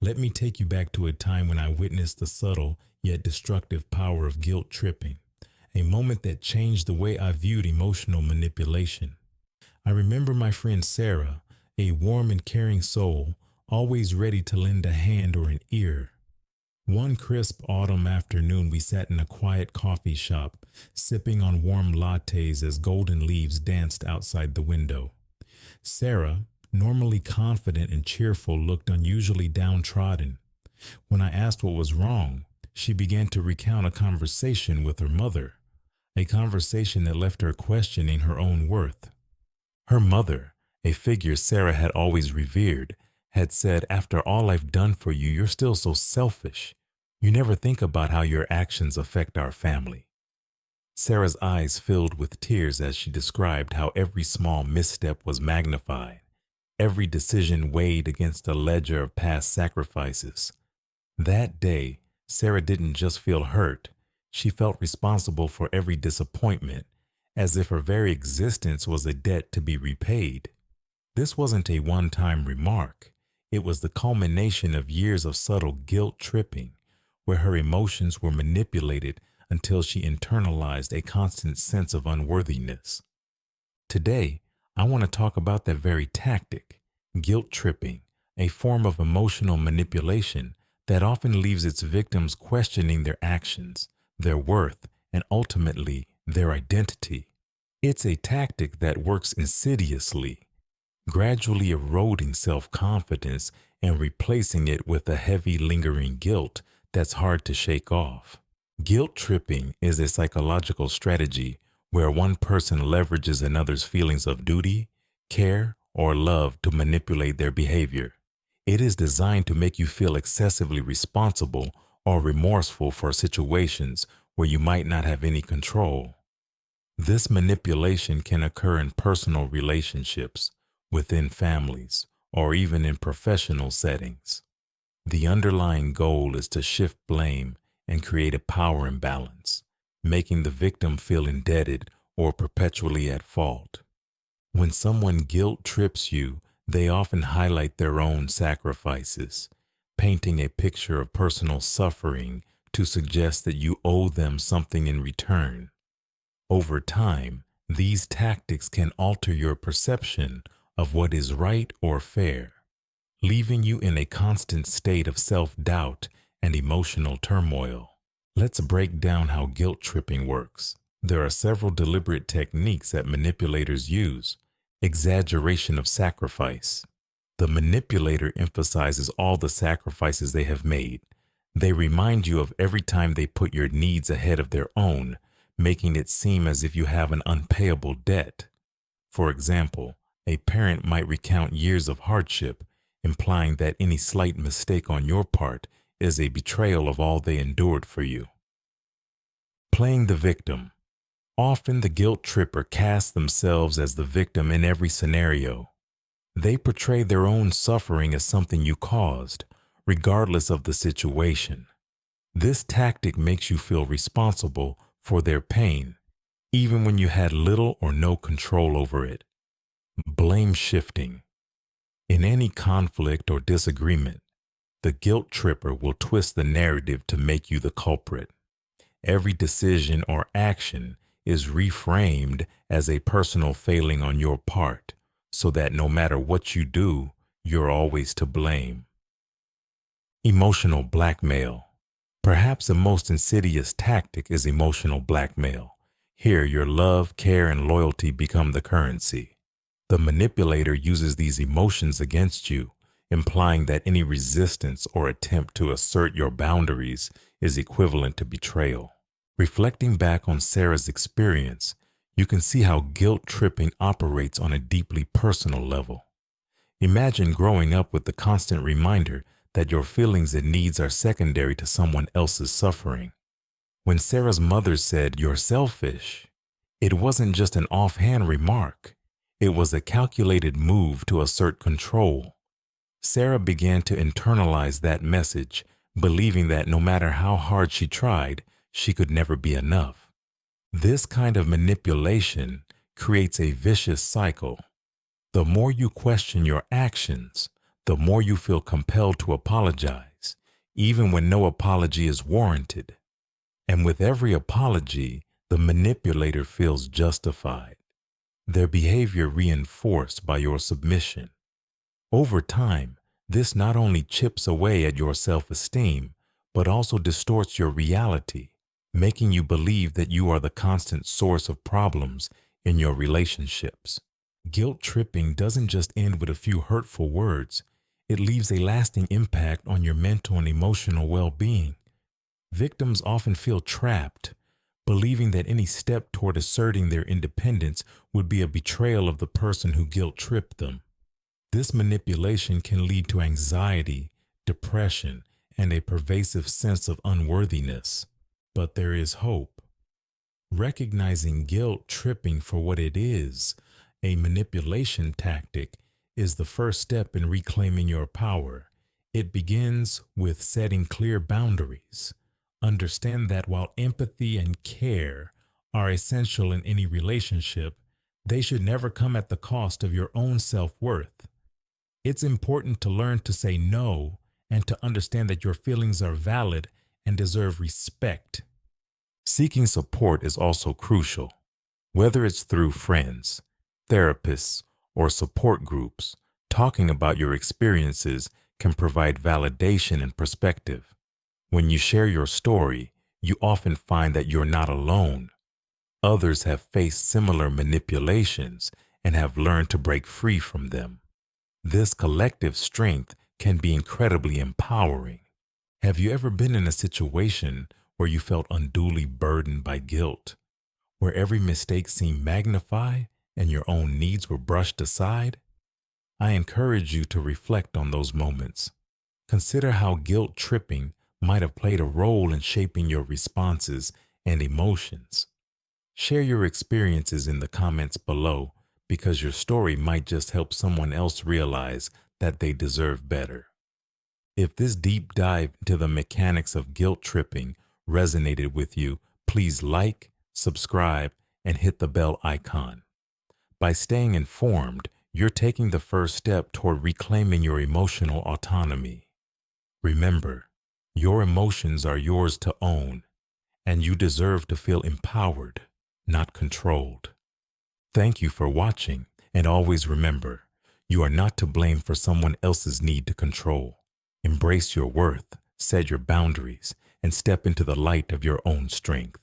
Let me take you back to a time when I witnessed the subtle yet destructive power of guilt tripping, a moment that changed the way I viewed emotional manipulation. I remember my friend Sarah, a warm and caring soul, always ready to lend a hand or an ear. One crisp autumn afternoon, we sat in a quiet coffee shop, sipping on warm lattes as golden leaves danced outside the window. Sarah, normally confident and cheerful, looked unusually downtrodden. When I asked what was wrong, she began to recount a conversation with her mother, a conversation that left her questioning her own worth. Her mother, a figure Sarah had always revered, had said, "After all I've done for you, you're still so selfish. You never think about how your actions affect our family." Sarah's eyes filled with tears as she described how every small misstep was magnified, every decision weighed against a ledger of past sacrifices. That day, Sarah didn't just feel hurt, she felt responsible for every disappointment, as if her very existence was a debt to be repaid. This wasn't a one-time remark. It was the culmination of years of subtle guilt tripping, where her emotions were manipulated until she internalized a constant sense of unworthiness. Today, I want to talk about that very tactic, guilt tripping, a form of emotional manipulation that often leaves its victims questioning their actions, their worth, and ultimately their identity. It's a tactic that works insidiously, gradually eroding self-confidence and replacing it with a heavy, lingering guilt that's hard to shake off. Guilt tripping is a psychological strategy where one person leverages another's feelings of duty, care, or love to manipulate their behavior. It is designed to make you feel excessively responsible or remorseful for situations where you might not have any control. This manipulation can occur in personal relationships, within families, or even in professional settings. The underlying goal is to shift blame and create a power imbalance, making the victim feel indebted or perpetually at fault. When someone guilt trips you, they often highlight their own sacrifices, painting a picture of personal suffering to suggest that you owe them something in return. Over time, these tactics can alter your perception of what is right or fair, leaving you in a constant state of self-doubt and emotional turmoil. Let's break down how guilt tripping works. There are several deliberate techniques that manipulators use. Exaggeration of sacrifice. The manipulator emphasizes all the sacrifices they have made. They remind you of every time they put your needs ahead of their own, making it seem as if you have an unpayable debt. For example, a parent might recount years of hardship, implying that any slight mistake on your part is a betrayal of all they endured for you. Playing the victim. Often the guilt tripper casts themselves as the victim in every scenario. They portray their own suffering as something you caused, regardless of the situation. This tactic makes you feel responsible for their pain, even when you had little or no control over it. Blame shifting. In any conflict or disagreement, the guilt tripper will twist the narrative to make you the culprit. Every decision or action is reframed as a personal failing on your part, so that no matter what you do, you're always to blame. Emotional blackmail. Perhaps the most insidious tactic is emotional blackmail. Here, your love, care, and loyalty become the currency. The manipulator uses these emotions against you, implying that any resistance or attempt to assert your boundaries is equivalent to betrayal. Reflecting back on Sarah's experience, you can see how guilt tripping operates on a deeply personal level. Imagine growing up with the constant reminder that your feelings and needs are secondary to someone else's suffering. When Sarah's mother said, "You're selfish," it wasn't just an offhand remark. It was a calculated move to assert control. Sarah began to internalize that message, believing that no matter how hard she tried, she could never be enough. This kind of manipulation creates a vicious cycle. The more you question your actions, the more you feel compelled to apologize, even when no apology is warranted. And with every apology, the manipulator feels justified, their behavior reinforced by your submission. Over time, this not only chips away at your self-esteem, but also distorts your reality, making you believe that you are the constant source of problems in your relationships. Guilt tripping doesn't just end with a few hurtful words. It leaves a lasting impact on your mental and emotional well-being. Victims often feel trapped, believing that any step toward asserting their independence would be a betrayal of the person who guilt-tripped them. This manipulation can lead to anxiety, depression, and a pervasive sense of unworthiness. But there is hope. Recognizing guilt tripping for what it is, a manipulation tactic, is the first step in reclaiming your power. It begins with setting clear boundaries. Understand that while empathy and care are essential in any relationship, they should never come at the cost of your own self-worth. It's important to learn to say no and to understand that your feelings are valid and deserve respect. Seeking support is also crucial. Whether it's through friends, therapists, or support groups, talking about your experiences can provide validation and perspective. When you share your story, you often find that you're not alone. Others have faced similar manipulations and have learned to break free from them. This collective strength can be incredibly empowering. Have you ever been in a situation where you felt unduly burdened by guilt, where every mistake seemed magnified and your own needs were brushed aside? I encourage you to reflect on those moments. Consider how guilt tripping might have played a role in shaping your responses and emotions. Share your experiences in the comments below, because your story might just help someone else realize that they deserve better. If this deep dive into the mechanics of guilt tripping resonated with you, please like, subscribe, and hit the bell icon. By staying informed, you're taking the first step toward reclaiming your emotional autonomy. Remember, your emotions are yours to own, and you deserve to feel empowered, not controlled. Thank you for watching, and always remember, you are not to blame for someone else's need to control. Embrace your worth, set your boundaries, and step into the light of your own strength.